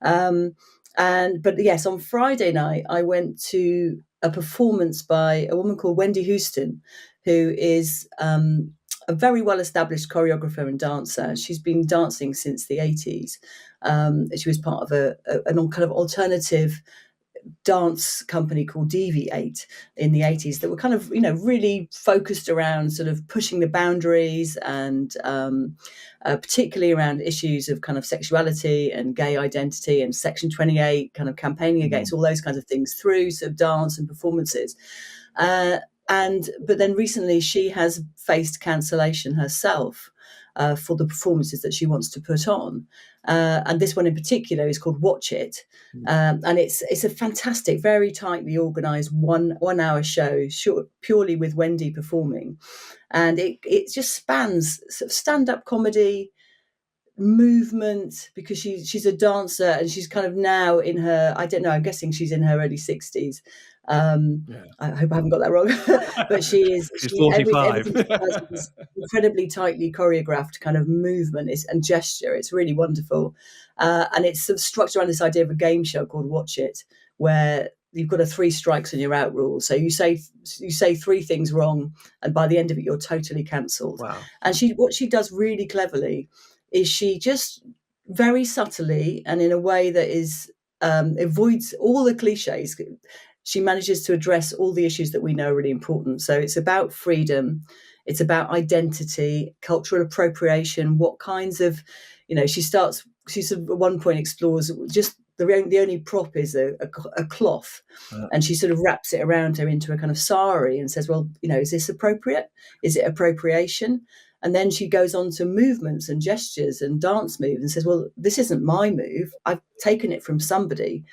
But yes, on Friday night, I went to a performance by a woman called Wendy Houston, who is a very well-established choreographer and dancer. She's been dancing since the 80s. She was part of an kind of alternative dance company called Deviate in the 80s that were kind of, really focused around sort of pushing the boundaries and particularly around issues of kind of sexuality and gay identity and Section 28, kind of campaigning against all those kinds of things through sort of dance and performances. But then recently she has faced cancellation herself for the performances that she wants to put on. And this one in particular is called Watch It. And it's a fantastic, very tightly organised 1 hour show, purely with Wendy performing. And it just spans sort of stand-up comedy, movement, because she's a dancer and she's kind of now in her, I don't know, I'm guessing she's in her early 60s. I hope I haven't got that wrong, but she's 45. Everything she does is incredibly tightly choreographed kind of movement and gesture. It's really wonderful. And it's sort of structured around this idea of a game show called Watch It, where you've got a 3 strikes and you're out rule. So you say 3 things wrong, and by the end of it, you're totally cancelled. Wow. And what she does really cleverly is she just very subtly and in a way that is avoids all the cliches. She manages to address all the issues that we know are really important. So it's about freedom, it's about identity, cultural appropriation, what kinds of, she sort of at one point explores just the only prop is a cloth, and she sort of wraps it around her into a kind of sari and says, well, is this appropriate? Is it appropriation? And then she goes on to movements and gestures and dance moves and says, well, this isn't my move. I've taken it from somebody.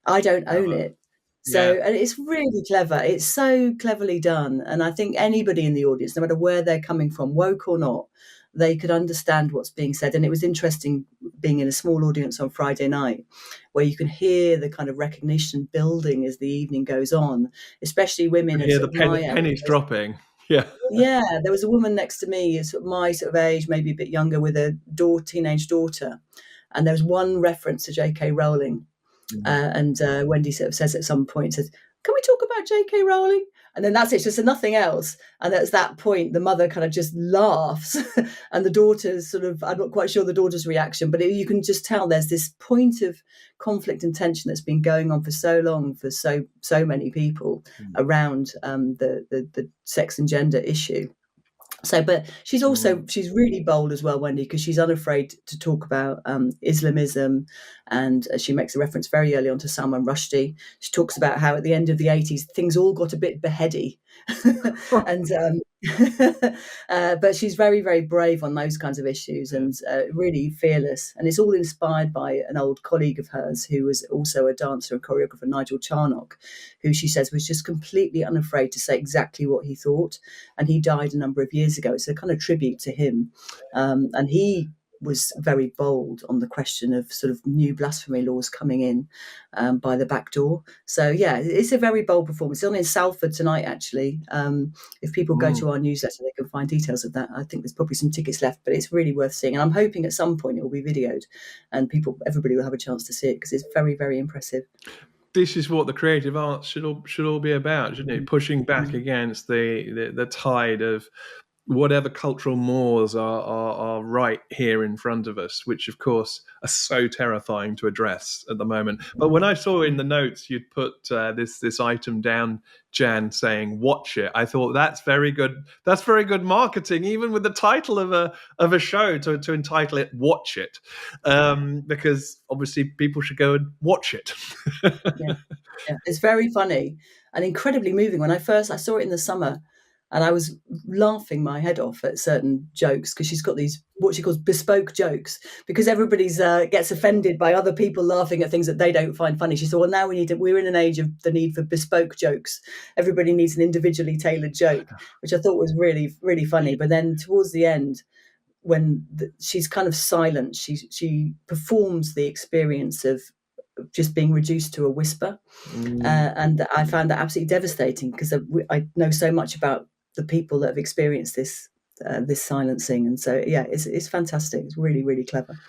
I don't own it. So, and it's really clever. It's so cleverly done. And I think anybody in the audience, no matter where they're coming from, woke or not, they could understand what's being said. And it was interesting being in a small audience on Friday night, where you can hear the kind of recognition building as the evening goes on, especially women. You hear the pennies dropping. Yeah. Yeah, there was a woman next to me, my sort of age, maybe a bit younger, with a teenage daughter. And there was one reference to J.K. Rowling. And Wendy sort of says at some point, says, can we talk about J.K. Rowling? And then that's it, just nothing else. And at that point, the mother kind of just laughs. And the daughter's sort of, I'm not quite sure the daughter's reaction, but you can just tell there's this point of conflict and tension that's been going on for so long for so many people around the sex and gender issue. So, but she's really bold as well, Wendy, because she's unafraid to talk about Islamism, and she makes a reference very early on to Salman Rushdie. She talks about how at the end of the 80s things all got a bit beheady, and but she's very, very brave on those kinds of issues and really fearless. And it's all inspired by an old colleague of hers who was also a dancer and choreographer, Nigel Charnock, who she says was just completely unafraid to say exactly what he thought. And he died a number of years ago. It's a kind of tribute to him. And he was very bold on the question of sort of new blasphemy laws coming in by the back door. So, yeah, it's a very bold performance. It's on in Salford tonight, actually. If people go to our newsletter, they can find details of that. I think there's probably some tickets left, but it's really worth seeing. And I'm hoping at some point it will be videoed and everybody will have a chance to see it, because it's very, very impressive. This is what the creative arts should all be about, shouldn't it? Pushing back against the tide of whatever cultural mores are right here in front of us, which of course are so terrifying to address at the moment. But when I saw in the notes you'd put this item down, Jan, saying "Watch It," I thought that's very good. That's very good marketing, even with the title of a show to entitle it "Watch It," because obviously people should go and watch it. Yeah, it's very funny and incredibly moving. When I saw it in the summer, and I was laughing my head off at certain jokes, because she's got these, what she calls bespoke jokes, because everybody's gets offended by other people laughing at things that they don't find funny. She said, well, now we're in an age of the need for bespoke jokes. Everybody needs an individually tailored joke, which I thought was really, really funny. But then towards the end, when she's kind of silent, she performs the experience of just being reduced to a whisper. And I found that absolutely devastating, because I know so much about the people that have experienced this silencing. And so, yeah, it's fantastic. It's really, really clever.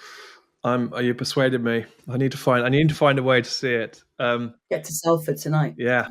You persuaded me. I need to find a way to see it. Get to Salford tonight. Yeah.